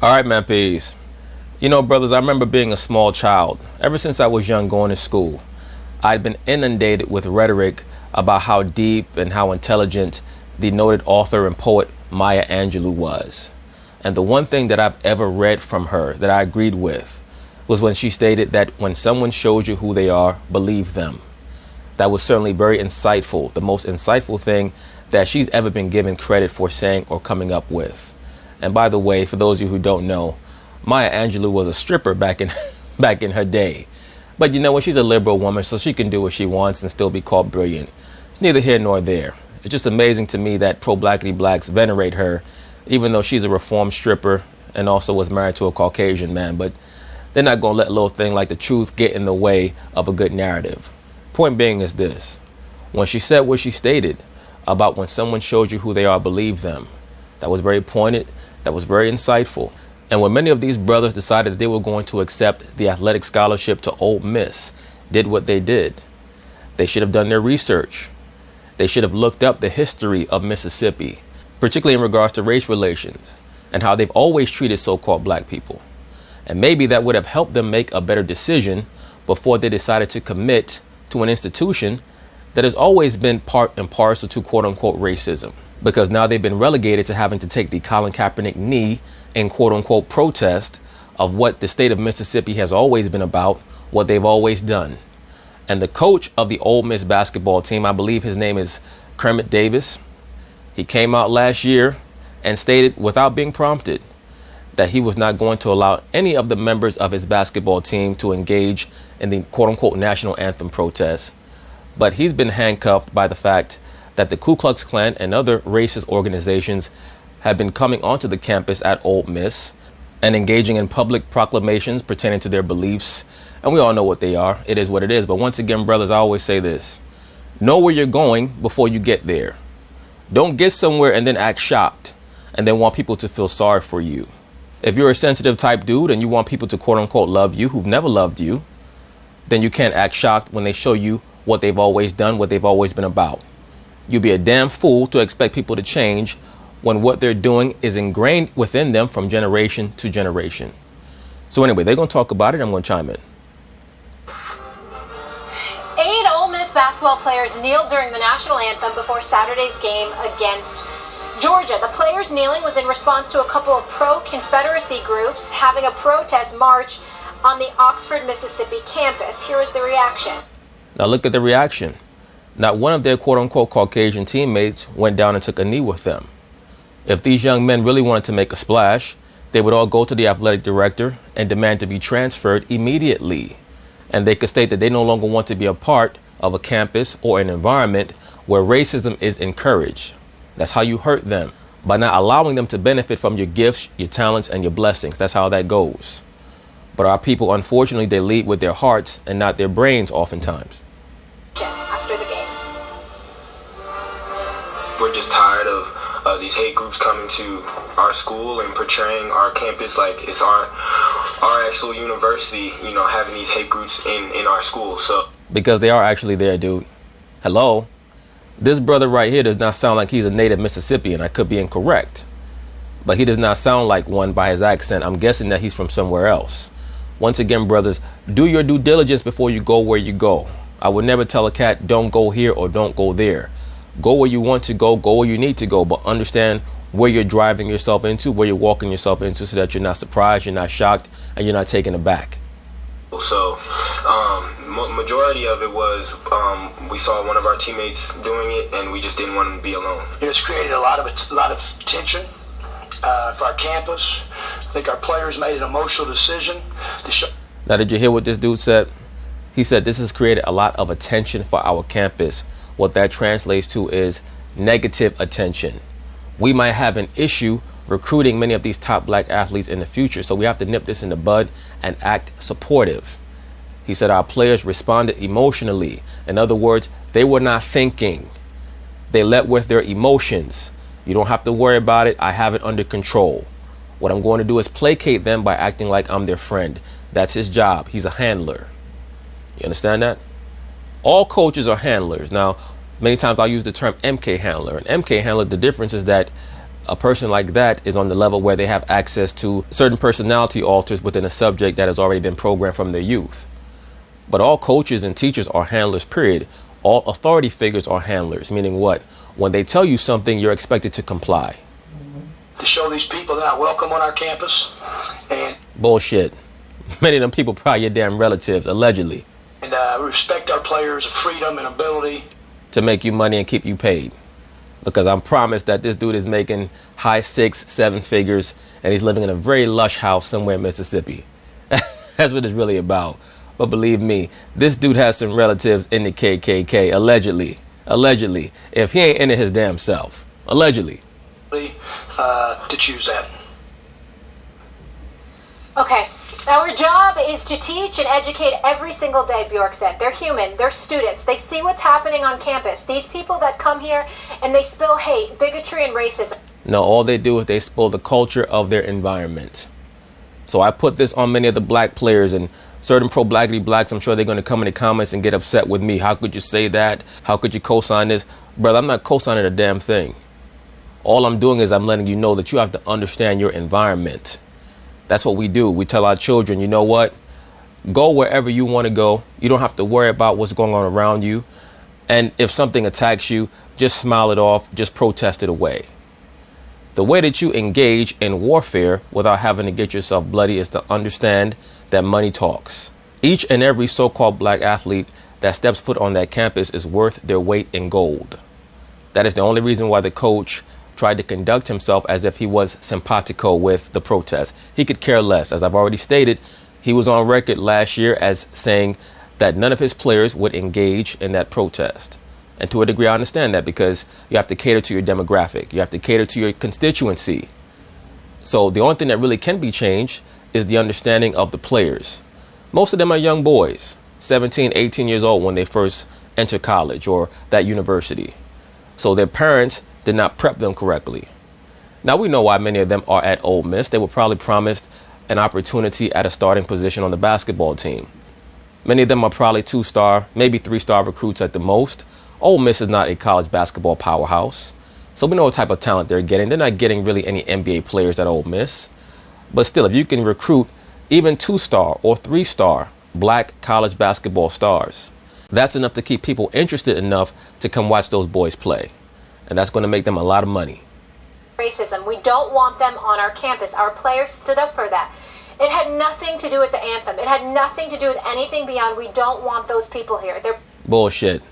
All right, man, peace. You know, brothers, I remember being a small child. Ever since I was young going to school, I'd been inundated with rhetoric about how deep and how intelligent the noted author and poet Maya Angelou was. And the one thing that I've ever read from her that I agreed with was when she stated that when someone shows you who they are, believe them. That was certainly very insightful, the most insightful thing that she's ever been given credit for saying or coming up with. And by the way, for those of you who don't know, Maya Angelou was a stripper back in her day. But you know what? She's a liberal woman, so she can do what she wants and still be called brilliant. It's neither here nor there. It's just amazing to me that pro-blackity blacks venerate her, even though she's a reformed stripper and also was married to a Caucasian man. But they're not going to let a little thing like the truth get in the way of a good narrative. Point being is this. When she said what she stated about when someone shows you who they are, believe them, that was very pointed. That was very insightful. And when many of these brothers decided that they were going to accept the athletic scholarship to Ole Miss, did what they did. They should have done their research. They should have looked up the history of Mississippi, particularly in regards to race relations and how they've always treated so-called black people. And maybe that would have helped them make a better decision before they decided to commit to an institution that has always been part and parcel to quote-unquote racism. Because now they've been relegated to having to take the Colin Kaepernick knee in quote-unquote protest of what the state of Mississippi has always been about, what they've always done. And the coach of the Ole Miss basketball team, I believe his name is Kermit Davis, he came out last year and stated without being prompted that he was not going to allow any of the members of his basketball team to engage in the quote-unquote national anthem protest. But he's been handcuffed by the fact that the Ku Klux Klan and other racist organizations have been coming onto the campus at Ole Miss and engaging in public proclamations pertaining to their beliefs. And we all know what they are. It is what it is. But once again, brothers, I always say this. Know where you're going before you get there. Don't get somewhere and then act shocked and then want people to feel sorry for you. If you're a sensitive type dude and you want people to quote unquote love you who've never loved you, then you can't act shocked when they show you what they've always done, what they've always been about. You'd be a damn fool to expect people to change when what they're doing is ingrained within them from generation to generation. So anyway, they're going to talk about it. I'm going to chime in. 8 Ole Miss basketball players kneeled during the national anthem before Saturday's game against Georgia. The players kneeling was in response to a couple of pro-Confederacy groups having a protest march on the Oxford, Mississippi campus. Here is the reaction. Now look at the reaction. Not one of their quote-unquote Caucasian teammates went down and took a knee with them. If these young men really wanted to make a splash, they would all go to the athletic director and demand to be transferred immediately. And they could state that they no longer want to be a part of a campus or an environment where racism is encouraged. That's how you hurt them, by not allowing them to benefit from your gifts, your talents, and your blessings. That's how that goes. But our people, unfortunately, they lead with their hearts and not their brains oftentimes. After the game. We're just tired of these hate groups coming to our school and portraying our campus like it's our actual university, you know, having these hate groups in our school. So because they are actually there, dude. Hello? This brother right here does not sound like he's a native Mississippian. I could be incorrect. But he does not sound like one by his accent. I'm guessing that he's from somewhere else. Once again, brothers, do your due diligence before you go where you go. I would never tell a cat, don't go here or don't go there. Go where you want to go where you need to go, but understand where you're driving yourself into, where you're walking yourself into, so that you're not surprised, you're not shocked, and you're not taken aback. So, majority of it was we saw one of our teammates doing it, and we just didn't want him to be alone. It's created a lot of tension for our campus. I think our players made an emotional decision to show. Now, did you hear what this dude said? He said this has created a lot of attention for our campus. What that translates to is negative attention. We might have an issue recruiting many of these top black athletes in the future, so we have to nip this in the bud and act supportive. He said our players responded emotionally. In other words, they were not thinking. They led with their emotions. You don't have to worry about it. I have it under control. What I'm going to do is placate them by acting like I'm their friend. That's his job. He's a handler. You understand that? All coaches are handlers. Now, many times I'll use the term MK handler. An MK handler, the difference is that A person like that is on the level where they have access to certain personality alters within a subject that has already been programmed from their youth. But all coaches and teachers are handlers, period. All authority figures are handlers, meaning what? When they tell you something, you're expected to comply. To show these people they're not welcome on our campus. And bullshit. Many of them people probably your damn relatives, allegedly. And respect our players' freedom and ability to make you money and keep you paid. Because I'm promised that this dude is making high 6-7 figures and he's living in a very lush house somewhere in Mississippi. That's what it's really about. But believe me, this dude has some relatives in the KKK, allegedly. Allegedly. If he ain't in it his damn self. Allegedly. To choose that. Okay. Our job is to teach and educate every single day, Bjork said. They're human. They're students. They see what's happening on campus. These people that come here and they spill hate, bigotry, and racism. No, all they do is they spill the culture of their environment. So I put this on many of the black players, and certain pro-blackity blacks, I'm sure they're going to come in the comments and get upset with me. How could you say that? How could you co-sign this? Brother, I'm not co-signing a damn thing. All I'm doing is I'm letting you know that you have to understand your environment. That's what we do. We tell our children, you know what? Go wherever you want to go. You don't have to worry about what's going on around you. And if something attacks you, just smile it off. Just protest it away. The way that you engage in warfare without having to get yourself bloody is to understand that money talks. Each and every so-called black athlete that steps foot on that campus is worth their weight in gold. That is the only reason why the coach tried to conduct himself as if he was simpatico with the protest. He could care less. As I've already stated, he was on record last year as saying that none of his players would engage in that protest. And to a degree, I understand that, because you have to cater to your demographic. You have to cater to your constituency. So the only thing that really can be changed is the understanding of the players. Most of them are young boys, 17, 18 years old when they first enter college or that university. So their parents did not prep them correctly. Now we know why many of them are at Ole Miss. They were probably promised an opportunity at a starting position on the basketball team. Many of them are probably 2-star, maybe 3-star recruits at the most. Ole Miss is not a college basketball powerhouse. So we know what type of talent they're getting. They're not getting really any NBA players at Ole Miss. But still, if you can recruit even 2-star or 3-star black college basketball stars, that's enough to keep people interested enough to come watch those boys play. And that's going to make them a lot of money. Racism. We don't want them on our campus. Our players stood up for that. It had nothing to do with the anthem. It had nothing to do with anything beyond we don't want those people here. They're bullshit.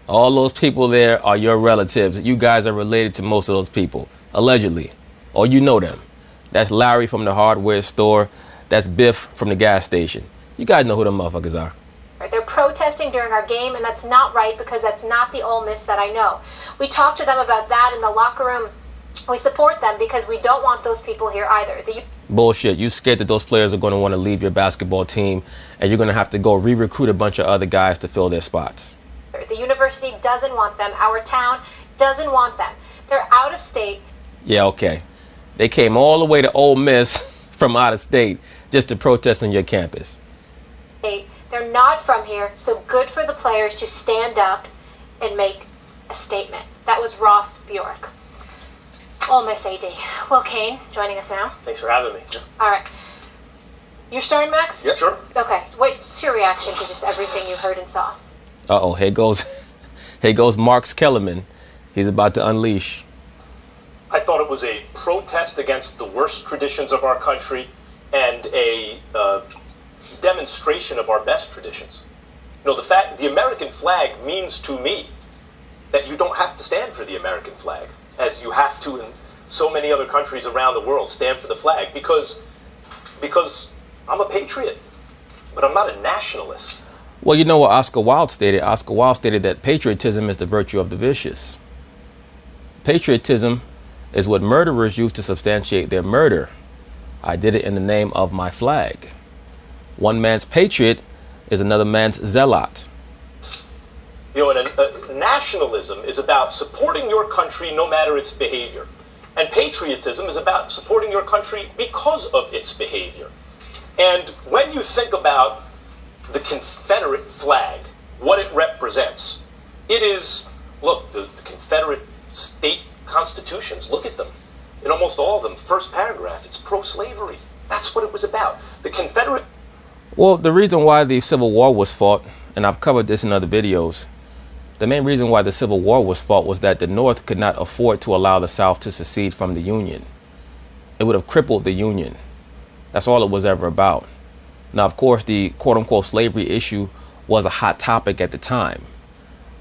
All those people there are your relatives. You guys are related to most of those people, allegedly. Or you know them. That's Larry from the hardware store. That's Biff from the gas station. You guys know who them motherfuckers are. They're protesting during our game, and that's not right, because that's not the Ole Miss that I know. We talked to them about that in the locker room. We support them because we don't want those people here either. Bullshit. You scared that those players are going to want to leave your basketball team, and you're going to have to go re-recruit a bunch of other guys to fill their spots. The university doesn't want them. Our town doesn't want them. They're out of state. Yeah, okay. They came all the way to Ole Miss from out of state just to protest on your campus. They're not from here, so good for the players to stand up and make a statement. That was Ross Bjork, Ole Miss AD. Will Kane joining us now. Thanks for having me. Yeah. All right. You're starting, Max? Yeah, sure. Okay. What's your reaction to just everything you heard and saw? Uh-oh, here goes Mark Kellerman. He's about to unleash. I thought it was a protest against the worst traditions of our country and a demonstration of our best traditions. You know, the American flag means to me that you don't have to stand for the American flag, as you have to in so many other countries around the world stand for the flag, because I'm a patriot, but I'm not a nationalist. Well, you know what Oscar Wilde stated? Oscar Wilde stated that patriotism is the virtue of the vicious. Patriotism is what murderers use to substantiate their murder. I did it in the name of my flag. One man's patriot is another man's zealot. You know, and nationalism is about supporting your country no matter its behavior. And patriotism is about supporting your country because of its behavior. And when you think about the Confederate flag, what it represents, it is, look, the Confederate state constitutions, look at them. in almost all of them, first paragraph, it's pro-slavery. That's what it was about. The Confederate... Well, the reason why the Civil War was fought, and I've covered this in other videos, the main reason why the Civil War was fought was that the North could not afford to allow the South to secede from the Union. It would have crippled the Union. That's all it was ever about. Now, of course, the quote-unquote slavery issue was a hot topic at the time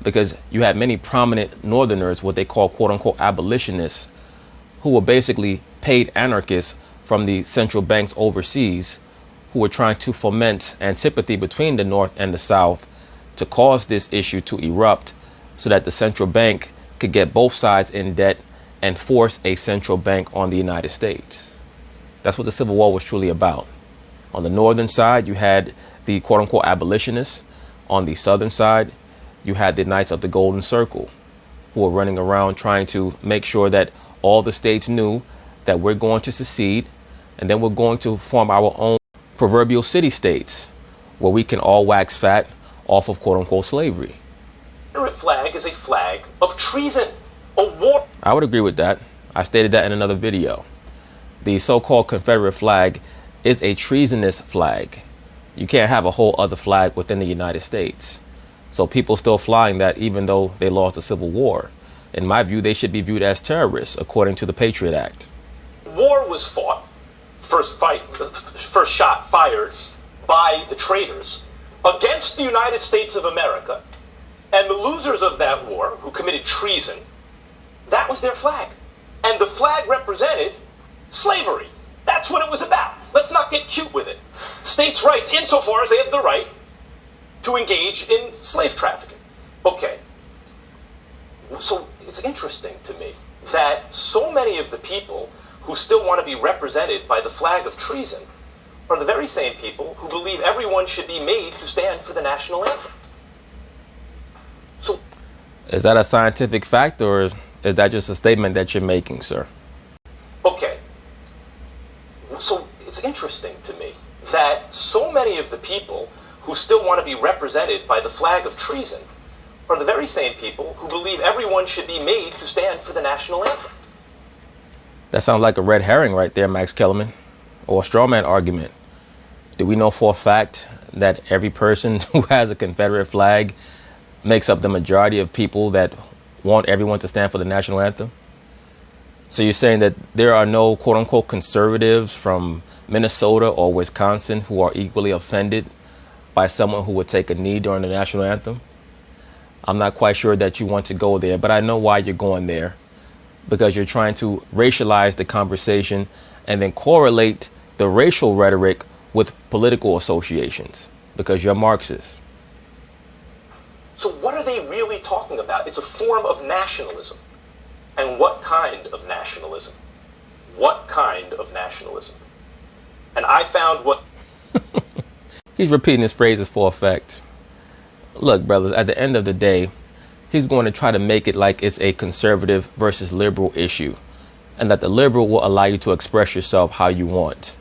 because you had many prominent Northerners, what they call quote-unquote abolitionists, who were basically paid anarchists from the central banks overseas who were trying to foment antipathy between the North and the South to cause this issue to erupt so that the central bank could get both sides in debt and force a central bank on the United States. That's what the Civil War was truly about. On the northern side, you had the quote-unquote abolitionists. On the southern side, you had the Knights of the Golden Circle, who were running around trying to make sure that all the states knew that we're going to secede, and then we're going to form our own proverbial city-states where we can all wax fat off of quote-unquote slavery. The Confederate flag is a flag of treason, a war. I would agree with that. I stated that in another video. The so-called Confederate flag is a treasonous flag. You can't have a whole other flag within the United States. So people still flying that even though they lost the Civil War. In my view, they should be viewed as terrorists according to the Patriot Act. War was fought, first shot fired by the traitors against the United States of America, and the losers of that war, who committed treason, that was their flag. And the flag represented slavery. That's what it was about. Let's not get cute with it. States' rights, insofar as they have the right to engage in slave trafficking. Okay. So it's interesting to me that so many of the people who still want to be represented by the flag of treason are the very same people who believe everyone should be made to stand for the national anthem. So, is that a scientific fact, or is that just a statement that you're making, sir? Okay. So it's interesting to me that so many of the people who still want to be represented by the flag of treason are the very same people who believe everyone should be made to stand for the national anthem. That sounds like a red herring right there, Max Kellerman, or a straw man argument. Do we know for a fact that every person who has a Confederate flag makes up the majority of people that want everyone to stand for the national anthem? So you're saying that there are no quote-unquote conservatives from Minnesota or Wisconsin who are equally offended by someone who would take a knee during the national anthem? I'm not quite sure that you want to go there, but I know why you're going there. Because you're trying to racialize the conversation and then correlate the racial rhetoric with political associations, because you're Marxist. So what are they really talking about? It's a form of nationalism. And what kind of nationalism? What kind of nationalism? And I found what... He's repeating his phrases for effect. Look, brothers, at the end of the day, he's going to try to make it like it's a conservative versus liberal issue, and that the liberal will allow you to express yourself how you want.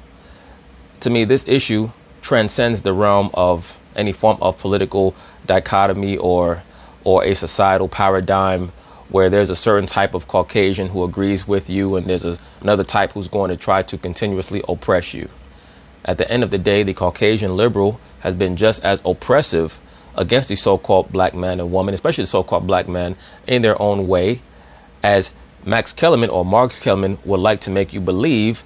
To me, this issue transcends the realm of any form of political dichotomy or a societal paradigm where there's a certain type of Caucasian who agrees with you and there's another type who's going to try to continuously oppress you. At the end of the day, the Caucasian liberal has been just as oppressive against the so-called black man and woman, especially the so-called black man, in their own way, as Max Kellerman or Marx Kellerman would like to make you believe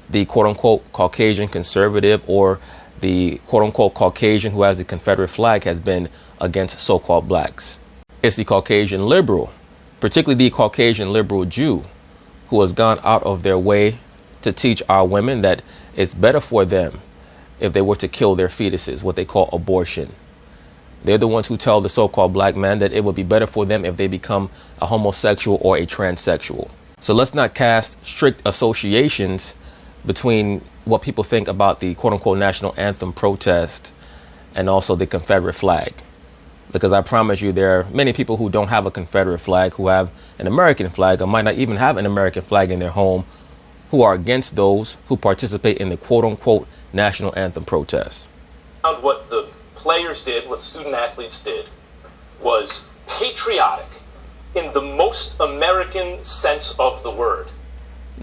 the quote-unquote Caucasian conservative or the quote-unquote Caucasian who has the Confederate flag has been against so-called blacks. It's the Caucasian liberal, particularly the Caucasian liberal Jew, who has gone out of their way to teach our women that it's better for them if they were to kill their fetuses, what they call abortion. They're the ones who tell the so-called black man that it would be better for them if they become a homosexual or a transsexual. So let's not cast strict associations between what people think about the quote-unquote national anthem protest and also the Confederate flag. Because I promise you, there are many people who don't have a Confederate flag, who have an American flag, or might not even have an American flag in their home, who are against those who participate in the quote-unquote national anthem protest. What the players did, what student athletes did, was patriotic in the most American sense of the word.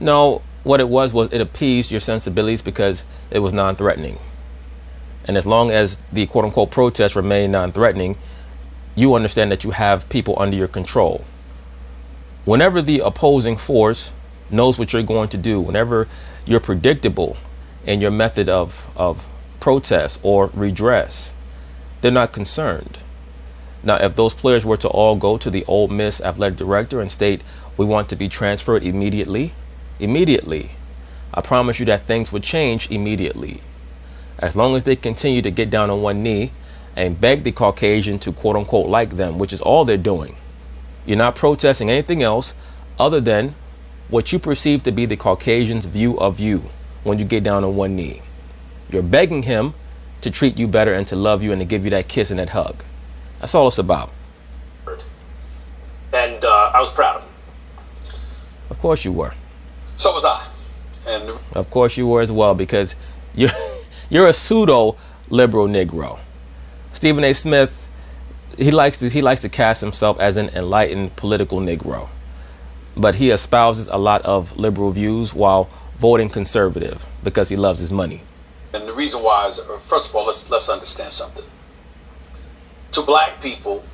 No, what it was it appeased your sensibilities because it was non-threatening. And as long as the quote-unquote protests remain non-threatening, you understand that you have people under your control. Whenever the opposing force knows what you're going to do, whenever you're predictable in your method of protest or redress, they're not concerned. Now, if those players were to all go to the Ole Miss athletic director and state, we want to be transferred immediately, I promise you that things would change immediately. As long as they continue to get down on one knee and beg the Caucasian to quote unquote like them, which is all they're doing. You're not protesting anything else other than what you perceive to be the Caucasian's view of you when you get down on one knee. You're begging him to treat you better and to love you and to give you that kiss and that hug. That's all it's about. And I was proud of him. Of course you were. So was I. And of course you were as well, because you're a pseudo liberal Negro. Stephen A. Smith, he likes to cast himself as an enlightened political Negro, but he espouses a lot of liberal views while voting conservative because he loves his money. And the reason why is, first of all, let's understand something. To black people,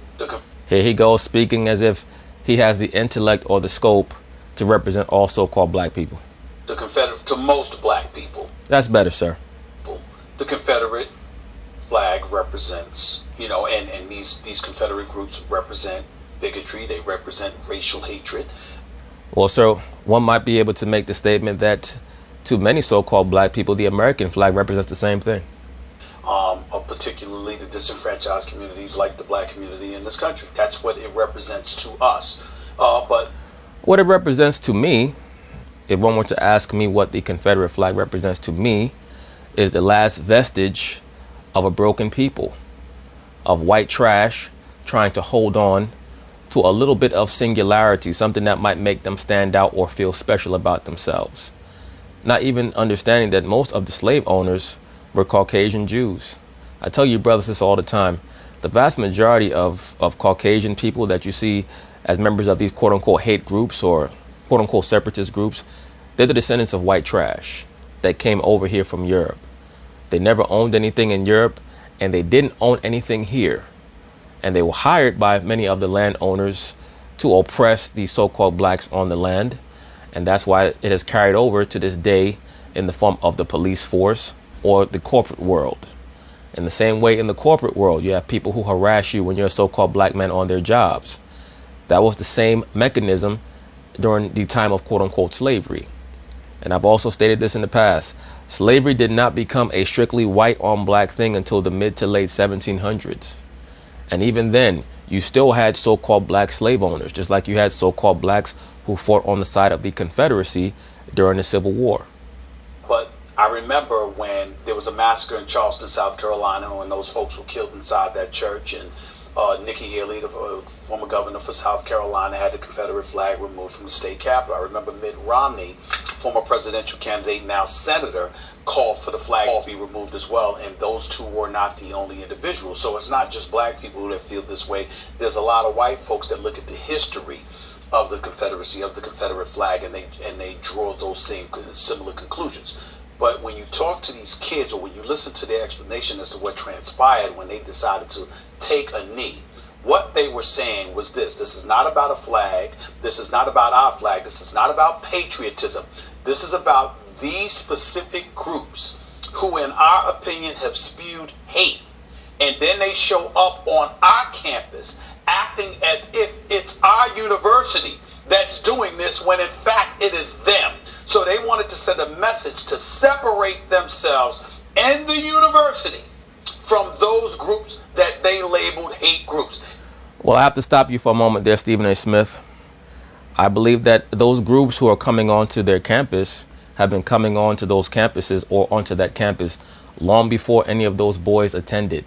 here he goes speaking as if he has the intellect or the scope to represent all so-called black people. The Confederate, to most black people. That's better, sir. The Confederate flag represents, and these Confederate groups represent bigotry. They represent racial hatred. Well, sir, one might be able to make the statement that to many so-called black people, the American flag represents the same thing. Particularly the disenfranchised communities like the black community in this country. That's what it represents to us. But what it represents to me, if one were to ask me what the Confederate flag represents to me, is the last vestige of a broken people, of white trash trying to hold on to a little bit of singularity, something that might make them stand out or feel special about themselves. Not even understanding that most of the slave owners were Caucasian Jews. I tell you brothers this all the time. The vast majority of Caucasian people that you see as members of these quote unquote hate groups or quote unquote separatist groups, they're the descendants of white trash that came over here from Europe. They never owned anything in Europe, and they didn't own anything here. And they were hired by many of the landowners to oppress the so-called blacks on the land. And that's why it has carried over to this day in the form of the police force or the corporate world. In the same way in the corporate world, you have people who harass you when you're a so-called black man on their jobs. That was the same mechanism during the time of quote unquote slavery. And I've also stated this in the past. Slavery did not become a strictly white on black thing until the mid to late 1700s. And even then, you still had so-called black slave owners, just like you had so-called blacks who fought on the side of the Confederacy during the Civil War. But I remember when there was a massacre in Charleston, South Carolina, when those folks were killed inside that church, and Nikki Haley, the former governor for South Carolina, had the Confederate flag removed from the state capitol. I remember Mitt Romney, former presidential candidate, now senator, called for the flag to be removed as well, and those two were not the only individuals. So it's not just black people that feel this way. There's a lot of white folks that look at the history of the Confederacy, of the Confederate flag, and they draw those same similar conclusions. But when you talk to these kids, or when you listen to their explanation as to what transpired when they decided to take a knee, what they were saying was this: this is not about a flag, this is not about our flag, this is not about patriotism, this is about these specific groups who, in our opinion, have spewed hate. And then they show up on our campus acting as if it's our university that's doing this, when in fact it is them. So they wanted to send a message to separate themselves and the university from those groups that they labeled hate groups. Well, I have to stop you for a moment there, Stephen A. Smith. I believe that those groups who are coming onto their campus have been coming onto those campuses or onto that campus long before any of those boys attended.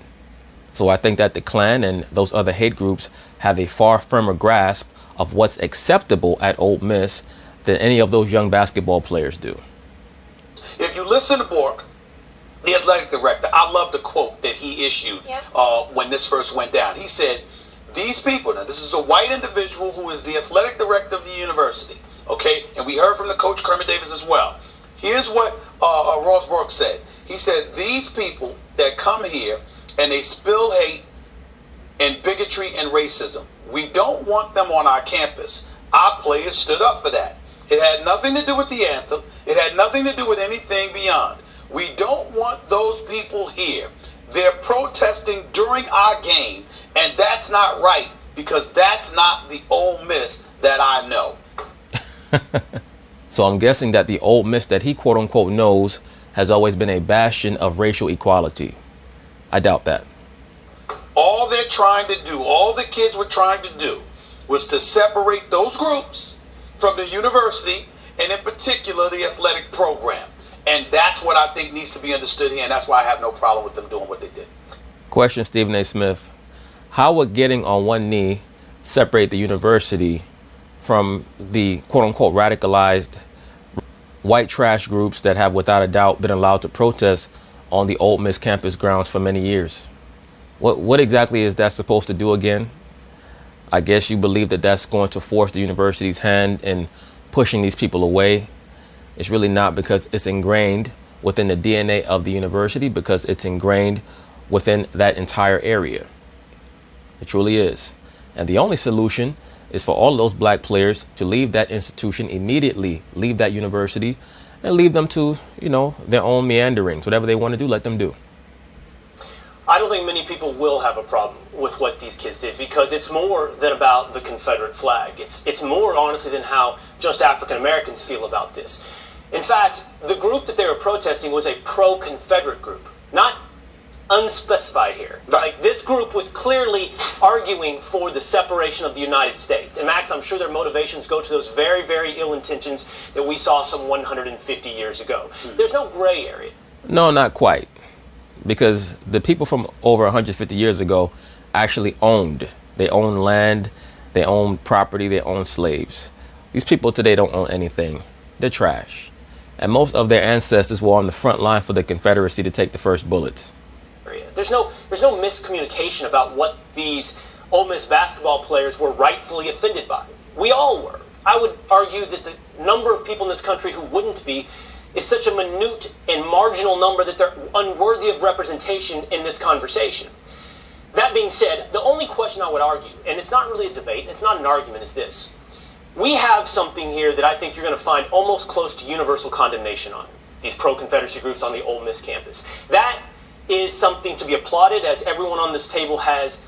So I think that the Klan and those other hate groups have a far firmer grasp of what's acceptable at Ole Miss than any of those young basketball players do. If you listen to Bork, the athletic director, I love the quote that he issued when this first went down. He said, these people, now this is a white individual who is the athletic director of the university, Okay, and we heard from the coach Kermit Davis as well. Here's what Ross Brooks said. He said these people that come here and they spill hate and bigotry and racism, we don't want them on our campus. Our players stood up for that. It had nothing to do with the anthem. It had nothing to do with anything beyond. We don't want those people here. They're protesting during our game, and that's not right because that's not the Ole Miss that I know. So I'm guessing that the Ole Miss that he quote unquote knows has always been a bastion of racial equality. I doubt that. All they're trying to do, all the kids were trying to do, was to separate those groups from the university, and in particular the athletic program. And that's what I think needs to be understood here, and that's why I have no problem with them doing what they did. Question, Stephen A. Smith. How would getting on one knee separate the university from the quote-unquote radicalized white trash groups that have without a doubt been allowed to protest on the Ole Miss campus grounds for many years? What exactly is that supposed to do again? I guess you believe that that's going to force the university's hand in pushing these people away. It's really not, because it's ingrained within the DNA of the university, because it's ingrained within that entire area. It truly is. And the only solution is for all of those black players to leave that institution immediately, leave that university, and leave them to, their own meanderings. Whatever they want to do, let them do. I don't think many people will have a problem with what these kids did, because it's more than about the Confederate flag. It's more, honestly, than how just African Americans feel about this. In fact, the group that they were protesting was a pro-Confederate group, not unspecified here. Like, this group was clearly arguing for the separation of the United States. And Max, I'm sure their motivations go to those very, very ill intentions that we saw some 150 years ago. There's no gray area. No, not quite. Because the people from over 150 years ago actually owned. They owned land, they owned property, they owned slaves. These people today don't own anything. They're trash. And most of their ancestors were on the front line for the Confederacy to take the first bullets. There's no miscommunication about what these Ole Miss basketball players were rightfully offended by. We all were. I would argue that the number of people in this country who wouldn't be is such a minute and marginal number that they're unworthy of representation in this conversation. That being said, the only question I would argue, and it's not really a debate, it's not an argument, is this. We have something here that I think you're going to find almost close to universal condemnation on, these pro-Confederacy groups on the Ole Miss campus. That is something to be applauded, as everyone on this table has.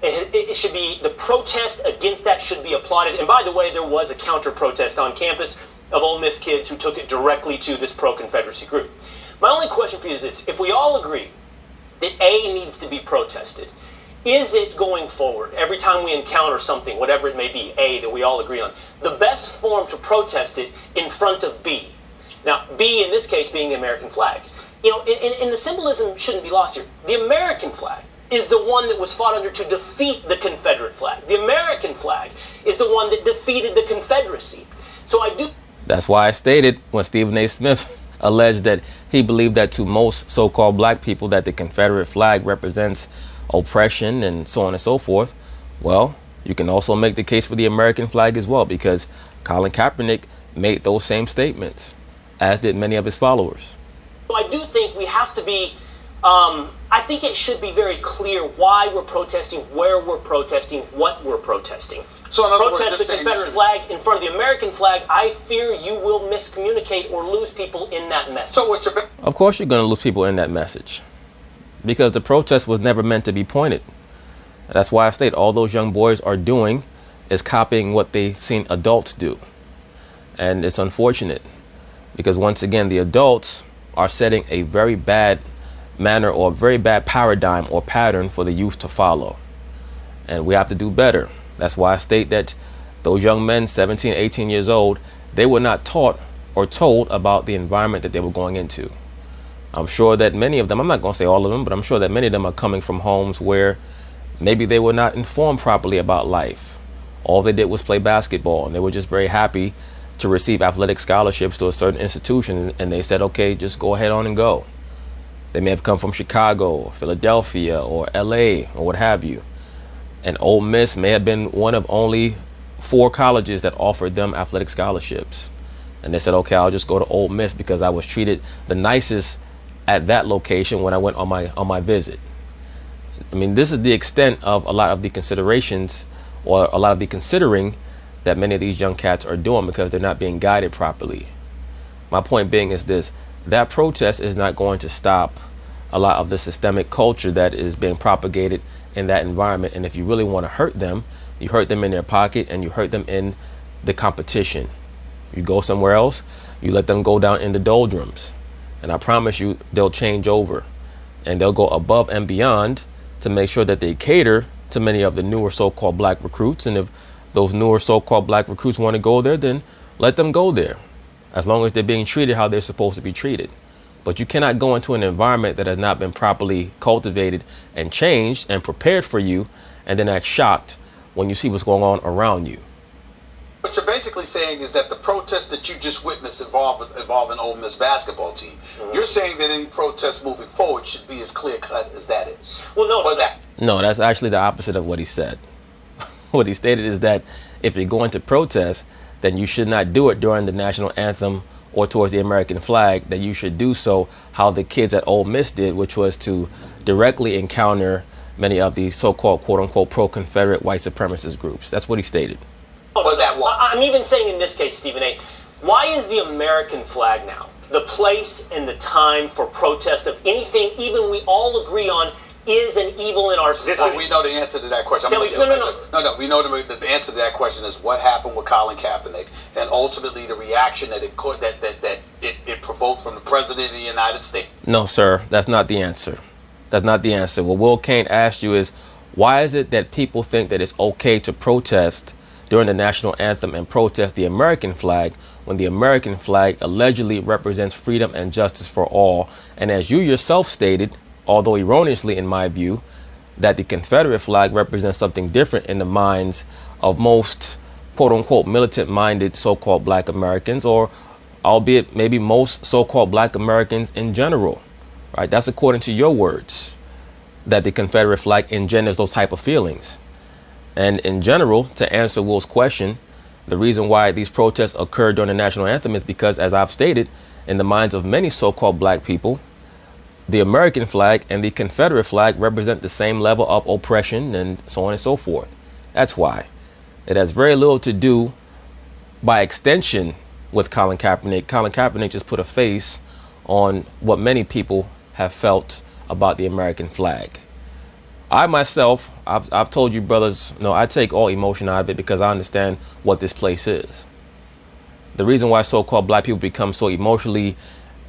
It should be, the protest against that should be applauded. And by the way, there was a counter-protest on campus of Ole Miss kids who took it directly to this pro-Confederacy group. My only question for you is this. If we all agree that A needs to be protested, is it going forward, every time we encounter something, whatever it may be, A, that we all agree on, the best form to protest it in front of B? Now, B in this case being the American flag. And the symbolism shouldn't be lost here. The American flag is the one that was fought under to defeat the Confederate flag. The American flag is the one that defeated the Confederacy. So I do... That's why I stated when Stephen A. Smith alleged that he believed that to most so-called black people that the Confederate flag represents oppression and so on and so forth. Well, you can also make the case for the American flag as well, because Colin Kaepernick made those same statements, as did many of his followers. So I do think we have to be, I think it should be very clear why we're protesting, where we're protesting, what we're protesting. So in other protest words, the Confederate flag in front of the American flag, I fear you will miscommunicate or lose people in that message. So what's your... Of course you're going to lose people in that message, because the protest was never meant to be pointed. That's why I state all those young boys are doing is copying what they've seen adults do. And it's unfortunate, because once again, the adults are setting a very bad manner or a very bad paradigm or pattern for the youth to follow. And we have to do better. That's why I state that those young men, 17, 18 years old, they were not taught or told about the environment that they were going into. I'm sure that many of them, I'm not going to say all of them, but I'm sure that many of them are coming from homes where maybe they were not informed properly about life. All they did was play basketball, and they were just very happy to receive athletic scholarships to a certain institution, and they said, okay, just go ahead on and go. They may have come from Chicago or Philadelphia or LA or what have you. And Ole Miss may have been one of only 4 colleges that offered them athletic scholarships. And they said, okay, I'll just go to Ole Miss because I was treated the nicest at that location when I went on my visit. I mean, this is the extent of a lot of the considerations, or a lot of the considering that many of these young cats are doing, because they're not being guided properly. My point being is this: that protest is not going to stop a lot of the systemic culture that is being propagated in that environment. And if you really want to hurt them, you hurt them in their pocket, and you hurt them in the competition. You go somewhere else, you let them go down in the doldrums, and I promise you they'll change over, and they'll go above and beyond to make sure that they cater to many of the newer so-called black recruits. And if those newer so-called black recruits want to go there, then let them go there, as long as they're being treated how they're supposed to be treated. But you cannot go into an environment that has not been properly cultivated and changed and prepared for you, and then act shocked when you see what's going on around you. What you're basically saying is that the protest that you just witnessed involving Ole Miss basketball team, you're saying that any protest moving forward should be as clear-cut as that is. Well, No, that's actually the opposite of what he said. What he stated is that if you're going to protest, then you should not do it during the national anthem or towards the American flag. That you should do so how the kids at Ole Miss did, which was to directly encounter many of these so-called quote-unquote pro-Confederate white supremacist groups. That's what he stated. I'm even saying in this case, Stephen A., why is the American flag now the place and the time for protest of anything even we all agree on is an evil in our society? We know the answer to that question. No. We know the answer to that question is what happened with Colin Kaepernick, and ultimately the reaction that it provoked from the President of the United States. No, sir, that's not the answer. That's not the answer. What Will Kane asked you is, why is it that people think that it's okay to protest during the national anthem and protest the American flag when the American flag allegedly represents freedom and justice for all? And as you yourself stated, although erroneously in my view, that the Confederate flag represents something different in the minds of most quote-unquote militant-minded so-called black Americans, or albeit maybe most so-called black Americans in general, right? That's according to your words, that the Confederate flag engenders those type of feelings. And in general, to answer Will's question, the reason why these protests occur during the national anthem is because, as I've stated, in the minds of many so-called black people, the American flag and the Confederate flag represent the same level of oppression and so on and so forth. That's why. It has very little to do, by extension, with Colin Kaepernick. Colin Kaepernick just put a face on what many people have felt about the American flag. I myself, I've told you brothers, no, I take all emotion out of it because I understand what this place is. The reason why so-called black people become so emotionally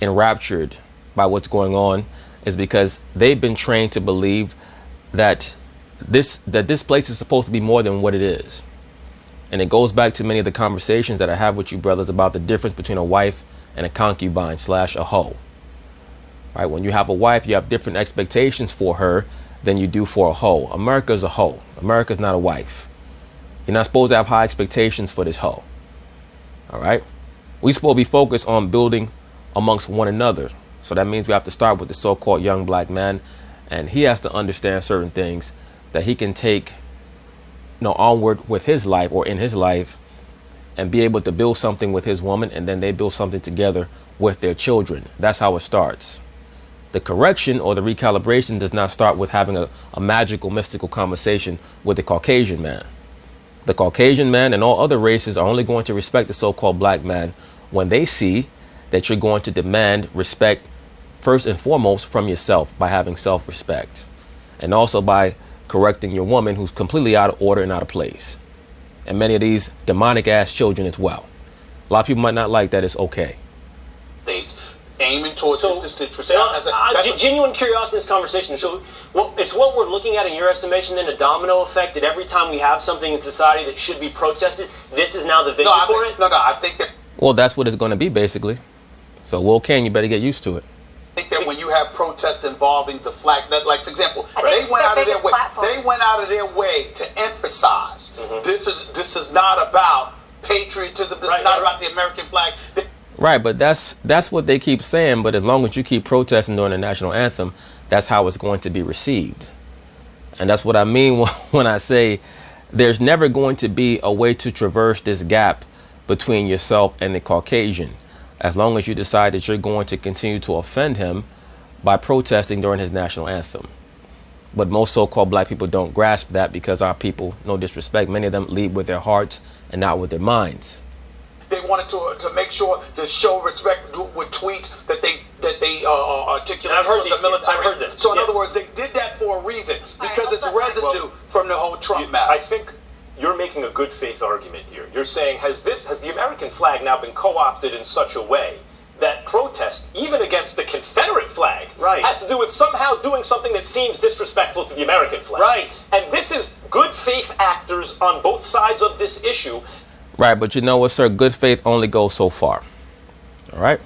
enraptured by what's going on is because they've been trained to believe that this place is supposed to be more than what it is. And it goes back to many of the conversations that I have with you brothers about the difference between a wife and a concubine / a hoe. Right? When you have a wife, you have different expectations for her than you do for a hoe. America's a hoe. America's not a wife. You're not supposed to have high expectations for this hoe. All right? We're supposed to be focused on building amongst one another. So that means we have to start with the so-called young black man, and he has to understand certain things that he can take onward with his life or in his life, and be able to build something with his woman, and then they build something together with their children. That's how it starts. The correction or the recalibration does not start with having a magical, mystical conversation with the Caucasian man. The Caucasian man and all other races are only going to respect the so-called black man when they see that you're going to demand respect first and foremost from yourself, by having self-respect, and also by correcting your woman who's completely out of order and out of place, and many of these demonic ass children as well. A lot of people might not like that. It's okay. Aiming towards this genuine curiosity in this conversation. So it's what we're looking at in your estimation, then a domino effect, that every time we have something in society that should be protested, this is now the venue for it? I think that... Well, that's what it's going to be, basically. So, Will Kane, you better get used to it. I think that when you have protests involving the flag, that, like, for example, they went out of their way to emphasize this is not about patriotism. This is not about the American flag. Right, but that's what they keep saying. But as long as you keep protesting during the national anthem, that's how it's going to be received. And that's what I mean when I say there's never going to be a way to traverse this gap between yourself and the Caucasian, as long as you decide that you're going to continue to offend him by protesting during his national anthem. But most so-called black people don't grasp that, because our people, no disrespect, many of them lead with their hearts and not with their minds. They wanted to make sure to show respect with tweets that they articulate. I've heard the these. military. I've heard this. So in Yes. other words, they did that for a reason, because it's residue Well, from the whole Trump matter. I think you're making a good faith argument here. You're saying, has the American flag now been co-opted in such a way that protest, even against the Confederate flag, has to do with somehow doing something that seems disrespectful to the American flag? Right. And this is good faith actors on both sides of this issue. Right, but you know what, sir? Good faith only goes so far. All right?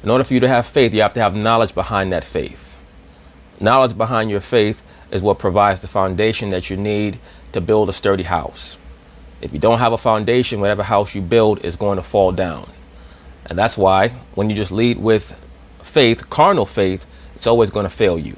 In order for you to have faith, you have to have knowledge behind that faith. Knowledge behind your faith is what provides the foundation that you need to build a sturdy house. If you don't have a foundation, whatever house you build is going to fall down. And that's why when you just lead with faith, carnal faith, it's always going to fail you.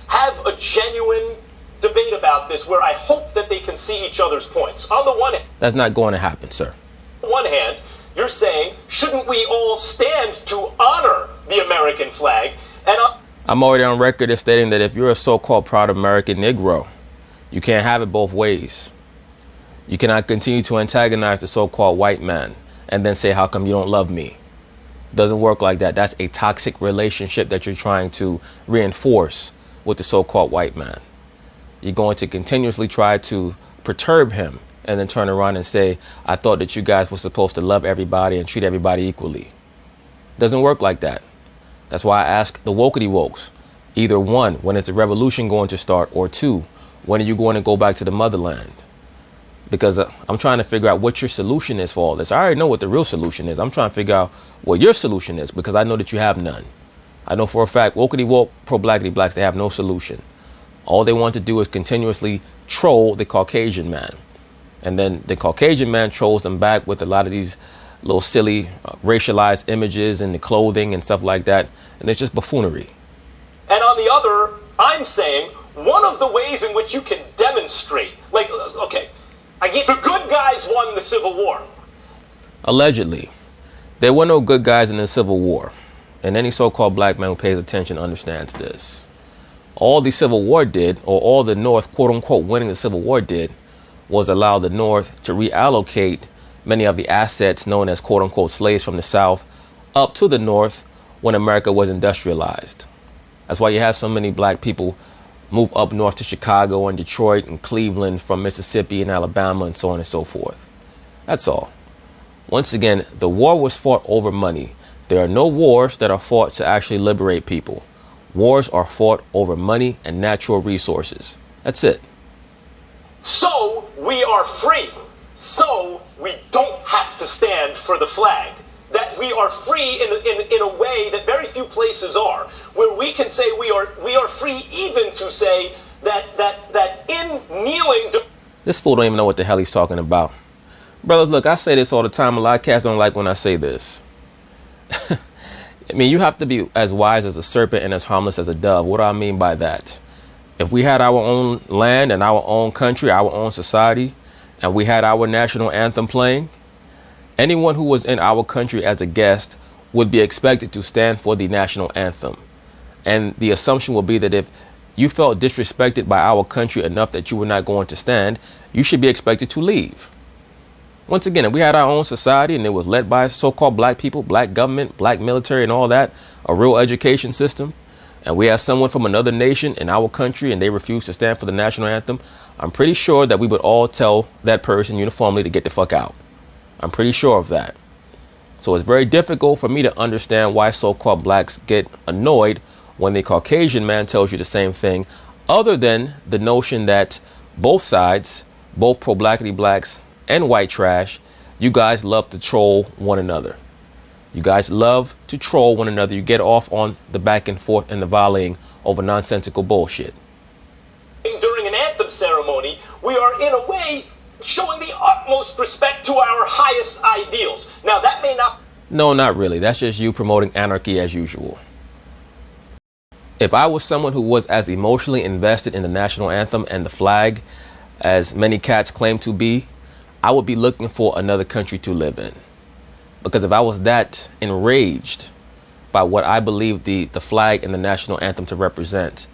Have a genuine debate about this where I hope that they can see each other's points. On the That's not going to happen, sir. one hand, you're saying, shouldn't we all stand to honor the American flag? And I'm already on record as stating that if you're a so-called proud American Negro, you can't have it both ways. You cannot continue to antagonize the so-called white man and then say, how come you don't love me? Doesn't work like that. That's a toxic relationship that you're trying to reinforce with the so-called white man. You're going to continuously try to perturb him and then turn around and say, I thought that you guys were supposed to love everybody and treat everybody equally. Doesn't work like that. That's why I ask the wokety wokes, either one, when is the revolution going to start, or two, when are you going to go back to the motherland? Because I'm trying to figure out what your solution is for all this. I already know what the real solution is. I'm trying to figure out what your solution is, because I know that you have none. I know for a fact, wokety woke, pro-blackity blacks, they have no solution. All they want to do is continuously troll the Caucasian man. And then the Caucasian man trolls them back with a lot of these little silly racialized images and the clothing and stuff like that. And it's just buffoonery. And on the other, I'm saying one of the ways in which you can demonstrate, like, okay, I get the good guys won the Civil War. Allegedly. There were no good guys in the Civil War. And any so-called black man who pays attention understands this. All the Civil War did, or all the North, quote unquote, winning the Civil War did, was allow the North to reallocate many of the assets known as, quote unquote, slaves from the South up to the North when America was industrialized. That's why you have so many black people move up north to Chicago and Detroit and Cleveland from Mississippi and Alabama and so on and so forth. That's all. Once again, the war was fought over money. There are no wars that are fought to actually liberate people. Wars are fought over money and natural resources. That's it. So we are free. So we don't have to stand for the flag. That we are free in a way that very few places are, where we can say we are free, even to say that in kneeling. This fool don't even know what the hell he's talking about. Brothers, look, I say this all the time. A lot of cats don't like when I say this. I mean, you have to be as wise as a serpent and as harmless as a dove. What do I mean by that? If we had our own land and our own country, our own society, and we had our national anthem playing, anyone who was in our country as a guest would be expected to stand for the national anthem. And the assumption will be that if you felt disrespected by our country enough that you were not going to stand, you should be expected to leave. Once again, if we had our own society and it was led by so-called black people, black government, black military and all that, a real education system, and we have someone from another nation in our country and they refuse to stand for the national anthem, I'm pretty sure that we would all tell that person uniformly to get the fuck out. I'm pretty sure of that. So it's very difficult for me to understand why so-called blacks get annoyed when the Caucasian man tells you the same thing, other than the notion that both sides, both pro-blackity blacks and white trash, you guys love to troll one another. You guys love to troll one another. You get off on the back and forth and the volleying over nonsensical bullshit. During an anthem ceremony, we are in a way showing the utmost respect to our highest ideals. Now that may not... No, not really. That's just you promoting anarchy as usual. If I was someone who was as emotionally invested in the national anthem and the flag as many cats claim to be, I would be looking for another country to live in. Because if I was that enraged by what I believe the flag and the national anthem to represent,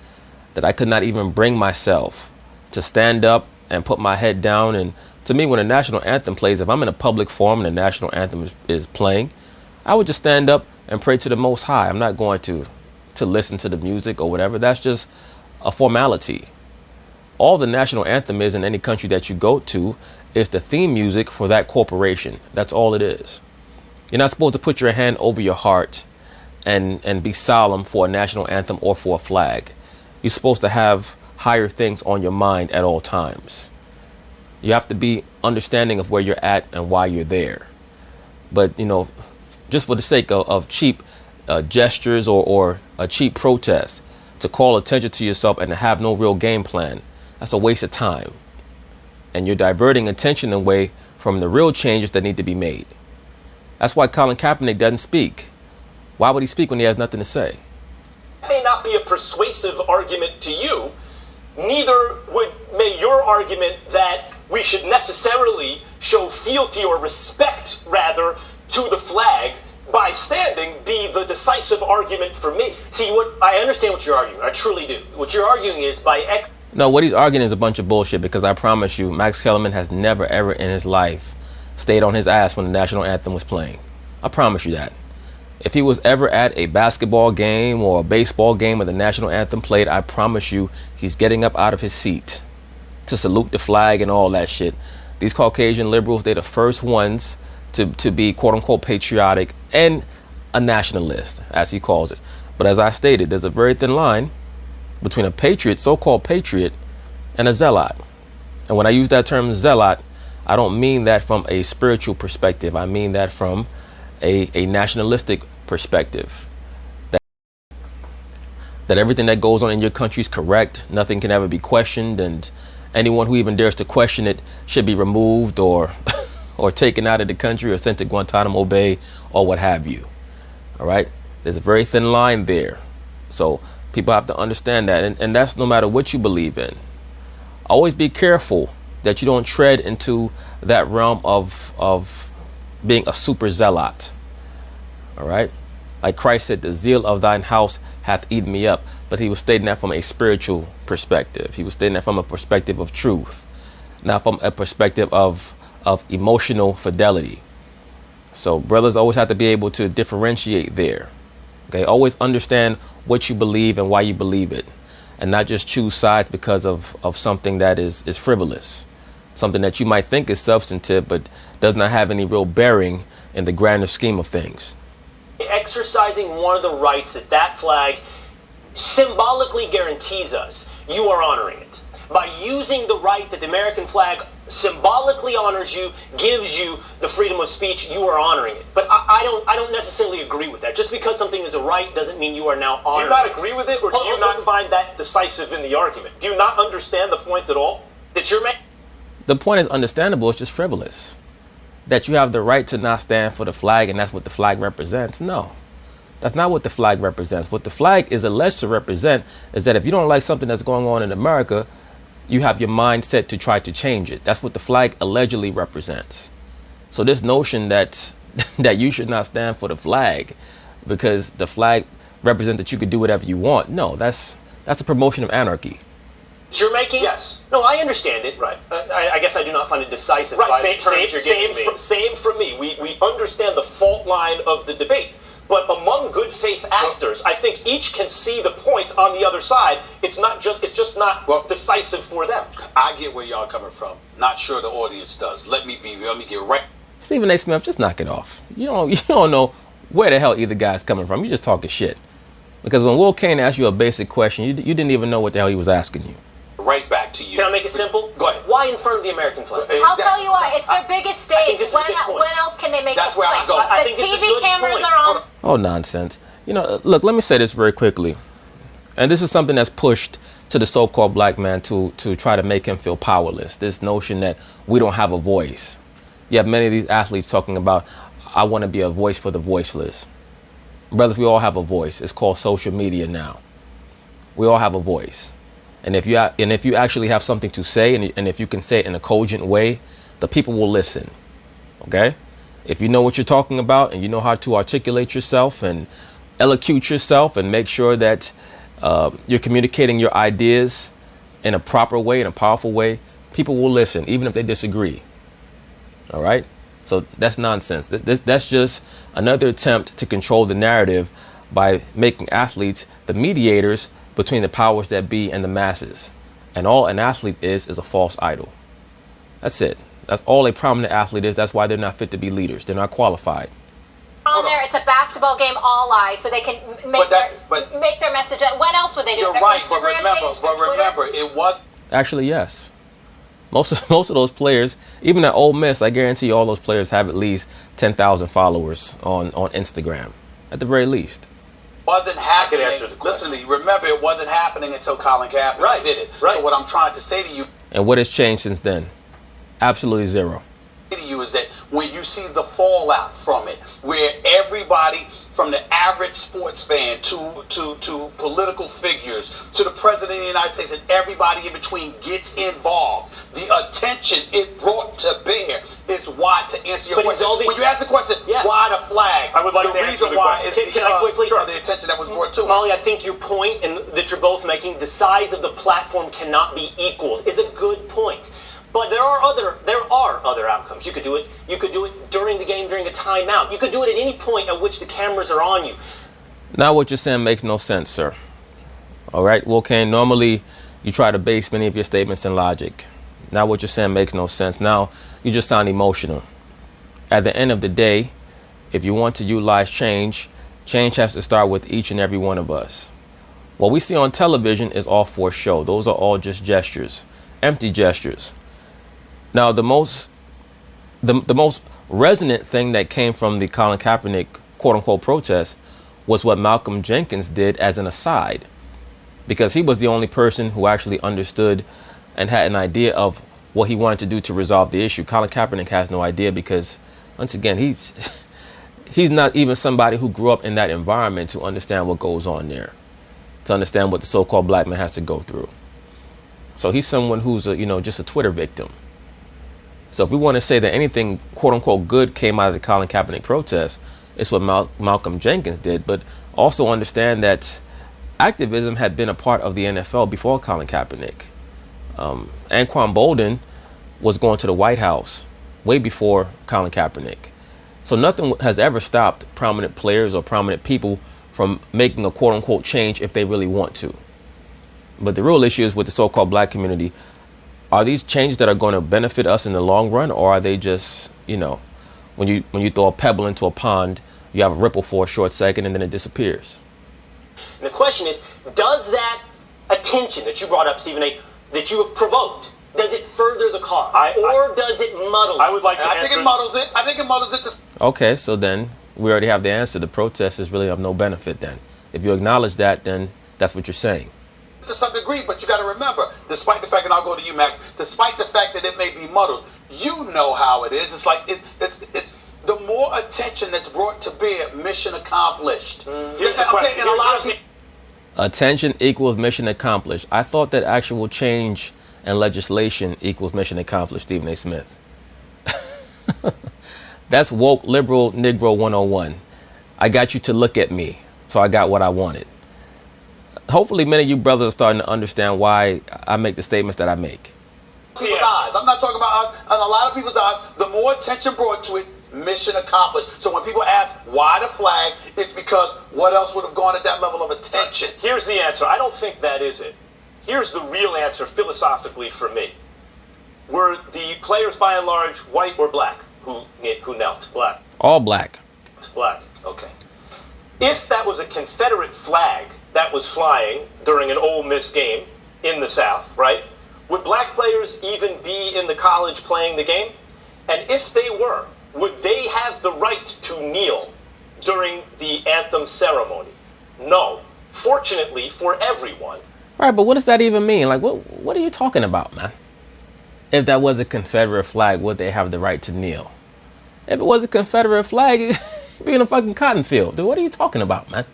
that I could not even bring myself to stand up and put my head down. And to me, when a national anthem plays, if I'm in a public forum and the national anthem is playing, I would just stand up and pray to the Most High. I'm not going to listen to the music or whatever. That's just a formality. All the national anthem is in any country that you go to is the theme music for that corporation. That's all it is. You're not supposed to put your hand over your heart and be solemn for a national anthem or for a flag. You're supposed to have higher things on your mind at all times. You have to be understanding of where you're at and why you're there. But, you know, just for the sake of cheap gestures or a cheap protest, to call attention to yourself and to have no real game plan, that's a waste of time. And you're diverting attention away from the real changes that need to be made. That's why Colin Kaepernick doesn't speak. Why would he speak when he has nothing to say? That may not be a persuasive argument to you. Neither may your argument that we should necessarily show fealty or respect, rather, to the flag by standing be the decisive argument for me. See, I understand what you're arguing. I truly do. What you're arguing is No, what he's arguing is a bunch of bullshit, because I promise you, Max Kellerman has never, ever in his life stayed on his ass when the national anthem was playing. I promise you that. If he was ever at a basketball game or a baseball game where the national anthem played, I promise you he's getting up out of his seat to salute the flag and all that shit. These Caucasian liberals, they're the first ones to be quote-unquote patriotic and a nationalist, as he calls it. But as I stated, there's a very thin line between a patriot, so-called patriot, and a zealot. And when I use that term zealot, I don't mean that from a spiritual perspective. I mean that from a nationalistic perspective. That everything that goes on in your country is correct. Nothing can ever be questioned, and anyone who even dares to question it should be removed or or taken out of the country or sent to Guantanamo Bay or what have you. All right? There's a very thin line there. So people have to understand that. And that's no matter what you believe in. Always be careful that you don't tread into that realm of being a super zealot. All right? Like Christ said, the zeal of thine house hath eaten me up. But he was stating that from a spiritual perspective. He was stating that from a perspective of truth, not from a perspective of emotional fidelity. So brothers always have to be able to differentiate there. Okay, always understand what you believe and why you believe it, and not just choose sides because of something that is frivolous, something that you might think is substantive but does not have any real bearing in the grander scheme of things. Exercising one of the rights that flag symbolically guarantees us, you are honoring it. By using the right that the American flag symbolically honors you, gives you the freedom of speech, you are honoring it. But I don't necessarily agree with that. Just because something is a right doesn't mean you are now honoring it. Do you not agree with it, or do you not find that decisive in the argument? Do you not understand the point at all that you're making? The point is understandable, it's just frivolous. That you have the right to not stand for the flag and that's what the flag represents. No, that's not what the flag represents. What the flag is alleged to represent is that if you don't like something that's going on in America, you have your mind set to try to change it. That's what the flag allegedly represents. So this notion that you should not stand for the flag because the flag represents that you could do whatever you want. No, that's a promotion of anarchy. You're making? Yes. No, I understand it. Right. I guess I do not find it decisive. Right. Same for me. We understand the fault line of the debate. But among good faith actors, I think each can see the point on the other side. It's just not decisive for them. I get where y'all coming from. Not sure the audience does. Let me get right. Stephen A. Smith, just knock it off. You don't know where the hell either guy's coming from. You're just talking shit. Because when Will Kane asked you a basic question, you didn't even know what the hell he was asking you. Right back to you. Can I make it simple? Go ahead. Why in front of the American flag? I'll tell you why. It's their biggest stage. When else can they make That's where I was going. The I think it's a TV good cameras point. are on. Oh, nonsense. Look, let me say this very quickly. And this is something that's pushed to the so-called black man to try to make him feel powerless. This notion that we don't have a voice. You have many of these athletes talking about, I want to be a voice for the voiceless. Brothers, we all have a voice. It's called social media now. We all have a voice. And if you actually have something to say, and if you can say it in a cogent way, the people will listen. Okay? If you know what you're talking about and you know how to articulate yourself and elocute yourself and make sure that you're communicating your ideas in a proper way, in a powerful way, people will listen, even if they disagree. All right? So that's nonsense. That's just another attempt to control the narrative by making athletes the mediators between the powers that be and the masses. And all an athlete is a false idol. That's it. That's all a prominent athlete is. That's why they're not fit to be leaders. They're not qualified. On there, it's a basketball game, all eyes, so they can make their message. When else would they do it? You're Their right, Instagram but remember, it was. Actually, yes. Most of those players, even at Ole Miss, I guarantee you all those players have at least 10,000 followers on Instagram, at the very least. Wasn't happening. answer the question. Listen to me. Remember, it wasn't happening until Colin Kaepernick did it. Right. So what I'm trying to say to you. And what has changed since then? Absolutely zero. Is that when you see the fallout from it, where everybody from the average sports fan to political figures to the president of the United States and everybody in between gets involved, the attention it brought to bear is why, to answer your question. When you ask the question, why the flag? I would like the to answer reason the why question. is Can I quickly? because of the attention that was brought to it. Molly, I think your point and that you're both making, the size of the platform cannot be equaled, is a good point. But there are other outcomes. You could do it during the game, during a timeout. You could do it at any point at which the cameras are on you. Now what you're saying makes no sense, sir. All right? Well, Kane, normally you try to base many of your statements in logic. Now what you're saying makes no sense. Now you just sound emotional. At the end of the day, if you want to utilize change, change has to start with each and every one of us. What we see on television is all for show. Those are all just gestures, empty gestures. Now, the most resonant thing that came from the Colin Kaepernick quote-unquote protest was what Malcolm Jenkins did as an aside, because he was the only person who actually understood and had an idea of what he wanted to do to resolve the issue. Colin Kaepernick has no idea because, once again, he's not even somebody who grew up in that environment to understand what goes on there, to understand what the so-called black man has to go through. So he's someone who's just a Twitter victim. So if we want to say that anything quote-unquote good came out of the Colin Kaepernick protest, it's what Malcolm Jenkins did. But also understand that activism had been a part of the NFL before Colin Kaepernick. Anquan Bolden was going to the White House way before Colin Kaepernick. So nothing has ever stopped prominent players or prominent people from making a quote-unquote change if they really want to. But the real issue is with the so-called black community. Are these changes that are going to benefit us in the long run, or are they just, when you throw a pebble into a pond, you have a ripple for a short second and then it disappears? And the question is, does that attention that you brought up, Stephen A., that you have provoked, does it further the cause, or does it muddle it? I would like to answer. I think it muddles it. I think it muddles it. Okay, so then we already have the answer. The protest is really of no benefit then. If you acknowledge that, then that's what you're saying. To some degree, but you got to remember, despite the fact, and I'll go to you, Max, despite the fact that it may be muddled, you know how it is. It's like it's the more attention that's brought to bear, mission accomplished. Attention equals mission accomplished. I thought that actual change and legislation equals mission accomplished, Stephen A. Smith. That's woke liberal Negro 101. I got you to look at me, so I got what I wanted. Hopefully many of you brothers are starting to understand why I make the statements that I make. People's eyes. I'm not talking about us. And a lot of people's eyes, the more attention brought to it, mission accomplished. So when people ask why the flag, it's because what else would have gone at that level of attention? Here's the answer. I don't think that is it. Here's the real answer philosophically for me. Were the players by and large white or black who knelt? Black. All black. Black. Okay. If that was a Confederate flag that was flying during an Ole Miss game in the South, right? Would black players even be in the college playing the game? And if they were, would they have the right to kneel during the anthem ceremony? No. Fortunately for everyone. Right, but what does that even mean? Like, what are you talking about, man? If that was a Confederate flag, would they have the right to kneel? If it was a Confederate flag, it'd be in a fucking cotton field. Dude, what are you talking about, man?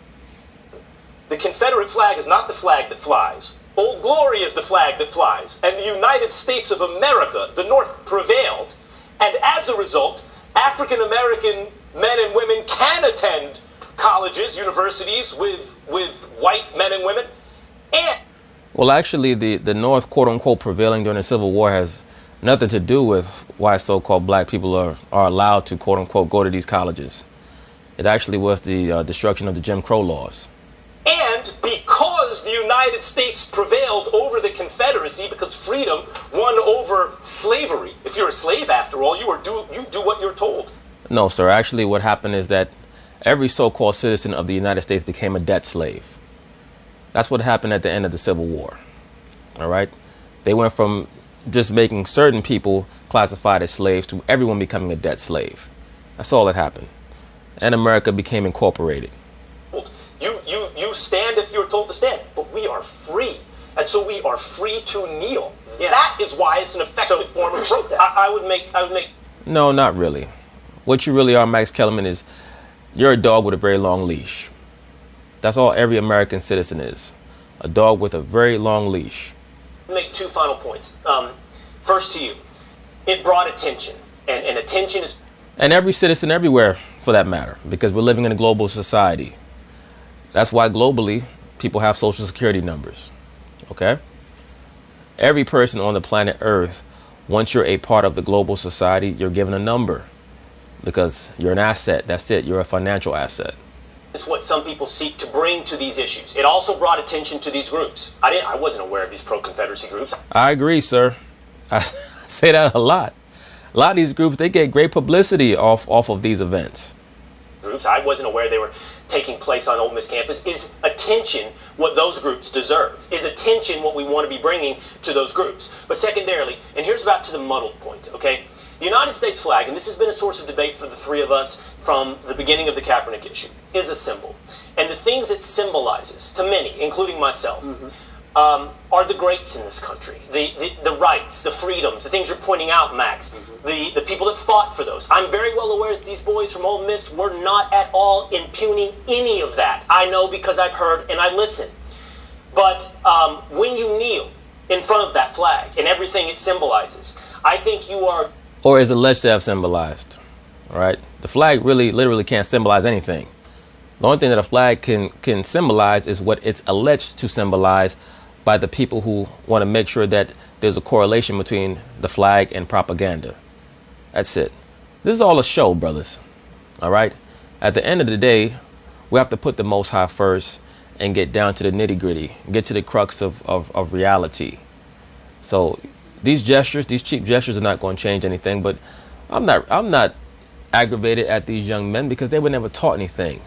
The Confederate flag is not the flag that flies. Old Glory is the flag that flies, and the United States of America, the North, prevailed. And as a result, African American men and women can attend colleges, universities with white men and women. And well, actually, the North, quote unquote, prevailing during the Civil War has nothing to do with why so-called black people are allowed to, quote unquote, go to these colleges. It actually was the destruction of the Jim Crow laws. And because the United States prevailed over the Confederacy, because freedom won over slavery. If you're a slave, after all, you do what you're told. No, sir. Actually, what happened is that every so-called citizen of the United States became a debt slave. That's what happened at the end of the Civil War. All right? They went from just making certain people classified as slaves to everyone becoming a debt slave. That's all that happened. And America became incorporated. You stand if you're told to stand, but we are free. And so we are free to kneel. Yeah. That is why it's an effective form of protest. I would make... No, not really. What you really are, Max Kellerman, is you're a dog with a very long leash. That's all every American citizen is. A dog with a very long leash. Make two final points. First to you, it brought attention, and attention is... And every citizen everywhere, for that matter, because we're living in a global society. That's why globally, people have social security numbers. Okay? Every person on the planet Earth, once you're a part of the global society, you're given a number. Because you're an asset. That's it. You're a financial asset. It's what some people seek to bring to these issues. It also brought attention to these groups. I wasn't aware of these pro-Confederacy groups. I agree, sir. I say that a lot. A lot of these groups, they get great publicity off of these events. Groups, I wasn't aware they were taking place on Ole Miss campus. Is attention what those groups deserve? Is attention what we want to be bringing to those groups? But secondarily, and here's about to the muddled point, okay? The United States flag, and this has been a source of debate for the three of us from the beginning of the Kaepernick issue, is a symbol. And the things it symbolizes, to many, including myself, are the greats in this country. The rights, the freedoms, the things you're pointing out, Max, the people that fought for those. I'm very well aware that these boys from Ole Miss were not at all impugning any of that. I know because I've heard and I listen. But when you kneel in front of that flag and everything it symbolizes, I think you are... Or is alleged to have symbolized, all right? The flag really literally can't symbolize anything. The only thing that a flag can symbolize is what it's alleged to symbolize by the people who want to make sure that there's a correlation between the flag and propaganda. That's it. This is all a show, brothers. All right? At the end of the day, we have to put the Most High first and get down to the nitty gritty, get to the crux of reality. So these gestures, these cheap gestures are not going to change anything, but I'm not aggravated at these young men because they were never taught anything.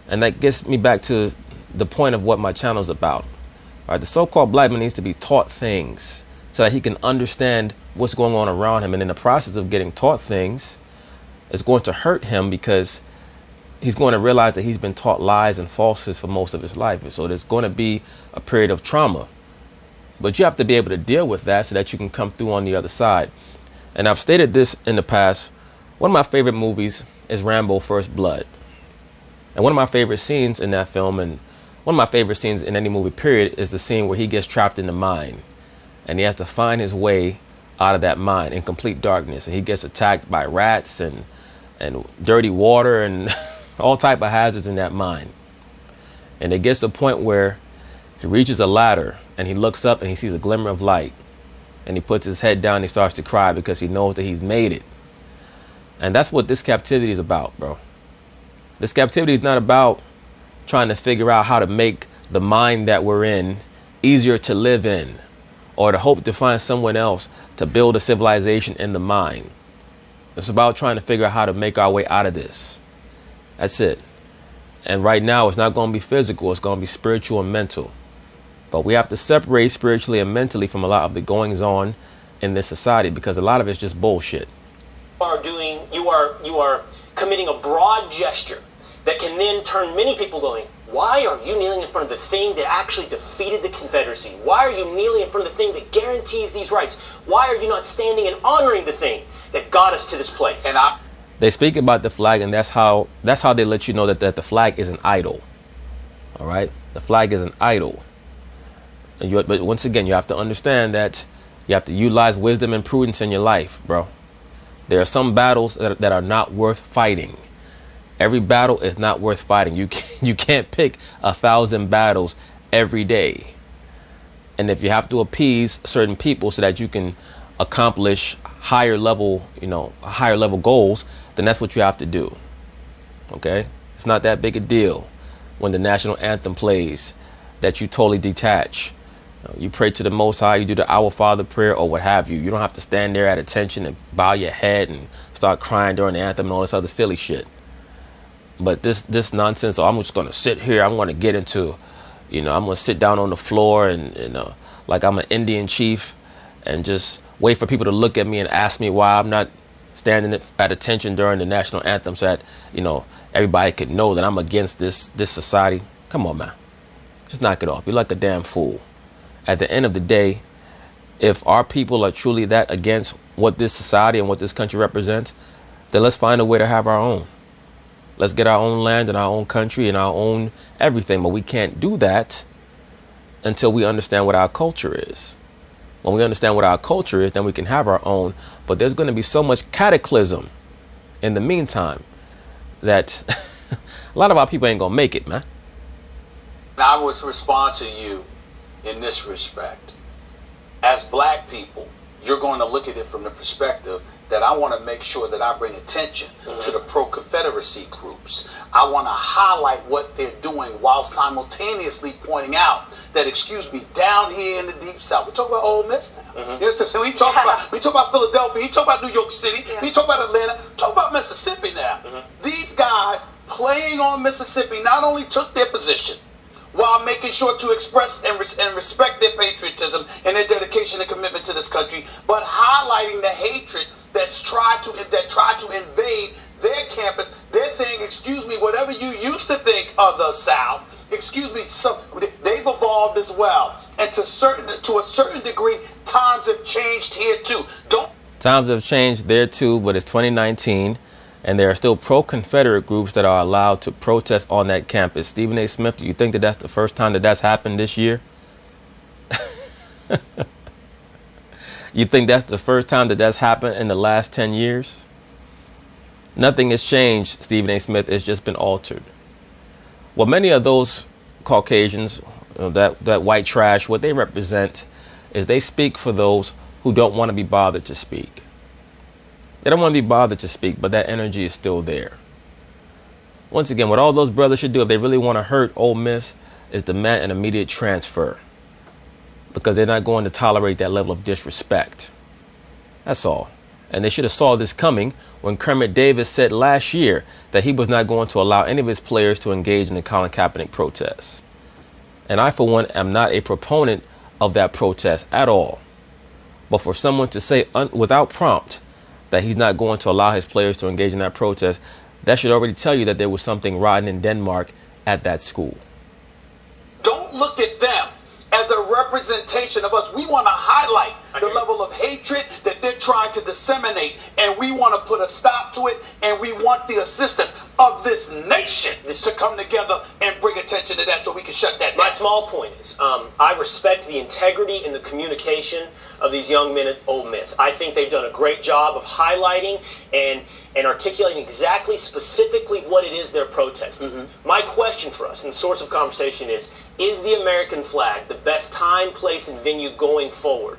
And that gets me back to the point of what my channel is about. All right, the so-called black man needs to be taught things so that he can understand what's going on around him. And in the process of getting taught things, it's going to hurt him because he's going to realize that he's been taught lies and falsehoods for most of his life. And so there's going to be a period of trauma. But you have to be able to deal with that so that you can come through on the other side. And I've stated this in the past. One of my favorite movies is Rambo: First Blood. And one of my favorite scenes in that film, and one of my favorite scenes in any movie period, is the scene where he gets trapped in the mine. And he has to find his way out of that mine in complete darkness. And he gets attacked by rats and dirty water and all type of hazards in that mine. And it gets to a point where he reaches a ladder and he looks up and he sees a glimmer of light. And he puts his head down and he starts to cry because he knows that he's made it. And that's what this captivity is about, bro. This captivity is not about trying to figure out how to make the mind that we're in easier to live in, or to hope to find someone else to build a civilization in the mind. It's about trying to figure out how to make our way out of this. That's it. And right now, it's not going to be physical. It's going to be spiritual and mental. But we have to separate spiritually and mentally from a lot of the goings on in this society, because a lot of it's just bullshit. You are committing a broad gesture that can then turn many people going, why are you kneeling in front of the thing that actually defeated the Confederacy? Why are you kneeling in front of the thing that guarantees these rights? Why are you not standing and honoring the thing that got us to this place? They speak about the flag, and that's how they let you know that the flag is an idol. All right? The flag is an idol. But once again, you have to understand that you have to utilize wisdom and prudence in your life, bro. There are some battles that are not worth fighting. Every battle is not worth fighting. You can't pick 1,000 battles every day. And if you have to appease certain people so that you can accomplish higher level goals, then that's what you have to do. Okay? It's not that big a deal when the national anthem plays that you totally detach. You pray to the Most High, you do the Our Father prayer or what have you. You don't have to stand there at attention and bow your head and start crying during the anthem and all this other silly shit. But this nonsense, I'm just going to sit here, I'm going to get into, I'm going to sit down on the floor and like I'm an Indian chief and just wait for people to look at me and ask me why I'm not standing at attention during the national anthem so that, everybody could know that I'm against this society. Come on, man. Just knock it off. You're like a damn fool. At the end of the day, if our people are truly that against what this society and what this country represents, then let's find a way to have our own. Let's get our own land and our own country and our own everything. But we can't do that until we understand what our culture is. When we understand what our culture is, then we can have our own. But there's going to be so much cataclysm in the meantime that a lot of our people ain't going to make it, man. I would respond to you in this respect. As black people, you're going to look at it from the perspective that I want to make sure that I bring attention to the pro-Confederacy groups. I want to highlight what they're doing while simultaneously pointing out that, down here in the Deep South, we talk about Ole Miss now. We talk about Philadelphia, we talk about New York City, we talk about Atlanta, talk about Mississippi now. These guys playing on Mississippi not only took their position while making sure to express and respect their patriotism and their dedication and commitment to this country, but highlighting the hatred that tried to invade their campus. They're saying, whatever you used to think of the South, they've evolved as well. And to a certain degree, times have changed here too. Times have changed there too, but it's 2019. And there are still pro-Confederate groups that are allowed to protest on that campus. Stephen A. Smith, do you think that that's the first time that that's happened this year? You think that's the first time that that's happened in the last 10 years? Nothing has changed, Stephen A. Smith. It's just been altered. Well, many of those Caucasians, that white trash, what they represent is they speak for those who don't want to be bothered to speak. They don't want to be bothered to speak, but that energy is still there. Once again, what all those brothers should do if they really want to hurt Ole Miss is demand an immediate transfer, because they're not going to tolerate that level of disrespect. That's all. And they should have saw this coming when Kermit Davis said last year that he was not going to allow any of his players to engage in the Colin Kaepernick protests. And I, for one, am not a proponent of that protest at all. But for someone to say without prompt that he's not going to allow his players to engage in that protest, that should already tell you that there was something rotten in Denmark at that school. Don't look at them as a representation of us. We want to highlight the level of hatred that they're trying to disseminate, and we want to put a stop to it, and we want the assistance of this nation to come together and bring attention to that so we can shut that down. My small point is, I respect the integrity and the communication of these young men at Ole Miss. I think they've done a great job of highlighting and articulating exactly, specifically what it is they're protesting. My question for us, and the source of conversation is the American flag the best time, place, and venue going forward?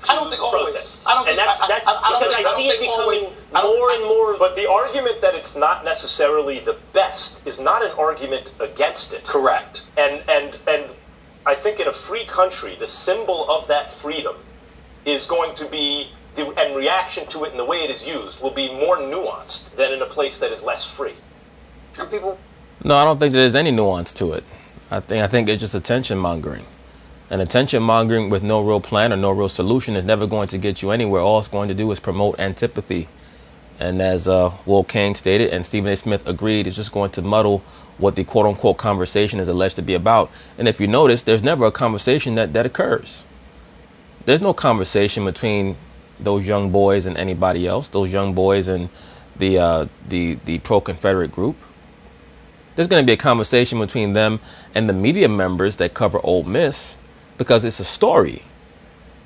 I don't think always. That's because I see it becoming more and more. But the argument that it's not necessarily the best is not an argument against it. Correct. And I think in a free country, the symbol of that freedom is going to be, and reaction to it and the way it is used will be more nuanced than in a place that is less free. And people. No, I don't think there's any nuance to it. I think it's just attention mongering. And attention mongering with no real plan or no real solution is never going to get you anywhere. All it's going to do is promote antipathy. And as Will Kane stated and Stephen A. Smith agreed, it's just going to muddle what the quote unquote conversation is alleged to be about. And if you notice, there's never a conversation that occurs. There's no conversation between those young boys and anybody else, those young boys and the pro-Confederate group. There's going to be a conversation between them and the media members that cover Ole Miss. because it's a story.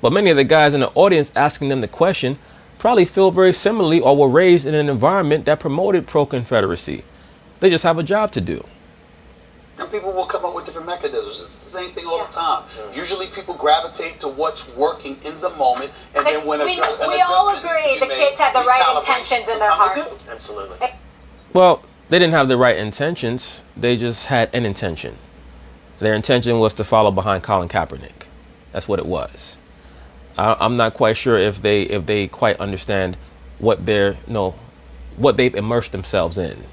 But many of the guys in the audience asking them the question probably feel very similarly or were raised in an environment that promoted pro-Confederacy. They just have a job to do. And people will come up with different mechanisms. It's the same thing all the time. Usually people gravitate to what's working in the moment, and then when we all agree the kids had the right intentions in their hearts. Absolutely. Well, they didn't have the right intentions. They just had an intention. Their intention was to follow behind Colin Kaepernick. That's what it was. I'm not quite sure if they quite understand what what they've immersed themselves in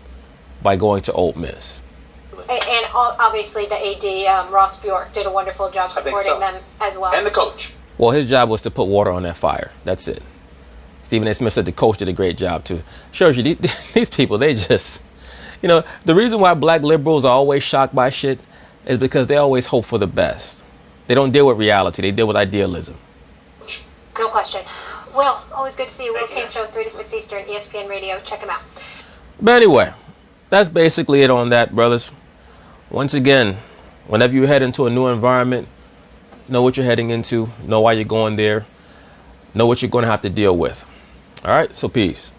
by going to Ole Miss. And obviously the AD, Ross Bjork, did a wonderful job supporting them as well. And the coach. Well, his job was to put water on that fire. That's it. Stephen A. Smith said the coach did a great job too. Shows you these people, they just, the reason why black liberals are always shocked by shit is because they always hope for the best. They don't deal with reality. They deal with idealism. No question. Well, always good to see you. Will Kane Show, 3 to 6 Eastern, ESPN Radio. Check him out. But anyway, that's basically it on that, brothers. Once again, whenever you head into a new environment, know what you're heading into, know why you're going there, know what you're going to have to deal with. All right, so peace.